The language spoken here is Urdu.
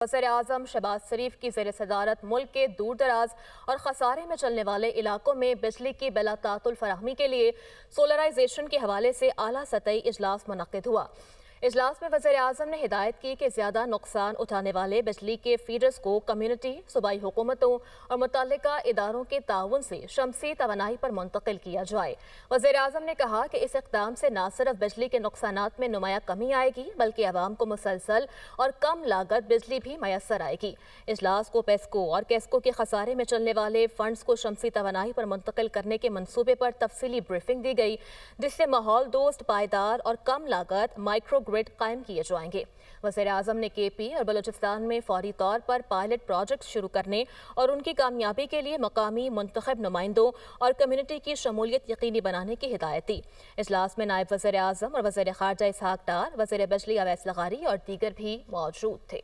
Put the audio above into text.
وزیراعظم شہباز شریف کی زیر صدارت ملک کے دور دراز اور خسارے میں چلنے والے علاقوں میں بجلی کی بلا تعطل فراہمی کے لیے سولرائزیشن کے حوالے سے اعلیٰ سطحی اجلاس منعقد ہوا۔ اجلاس میں وزیراعظم نے ہدایت کی کہ زیادہ نقصان اٹھانے والے بجلی کے فیڈرز کو کمیونٹی، صوبائی حکومتوں اور متعلقہ اداروں کے تعاون سے شمسی توانائی پر منتقل کیا جائے۔ وزیراعظم نے کہا کہ اس اقدام سے نہ صرف بجلی کے نقصانات میں نمایاں کمی آئے گی بلکہ عوام کو مسلسل اور کم لاگت بجلی بھی میسر آئے گی۔ اجلاس کو پیسکو اور کیسکو کے خسارے میں چلنے والے فنڈز کو شمسی توانائی پر منتقل کرنے کے منصوبے پر تفصیلی بریفنگ دی گئی، جس سے ماحول دوست، پائیدار اور کم لاگت مائکرو گرڈ قائم کیے جائیں گے۔ وزیراعظم نے کے پی اور بلوچستان میں فوری طور پر پائلٹ پروجیکٹ شروع کرنے اور ان کی کامیابی کے لیے مقامی منتخب نمائندوں اور کمیونٹی کی شمولیت یقینی بنانے کی ہدایت دی۔ اجلاس میں نائب وزیر اعظم اور وزیر خارجہ اسحاق ڈار، وزیر بجلی اویس لغاری اور دیگر بھی موجود تھے۔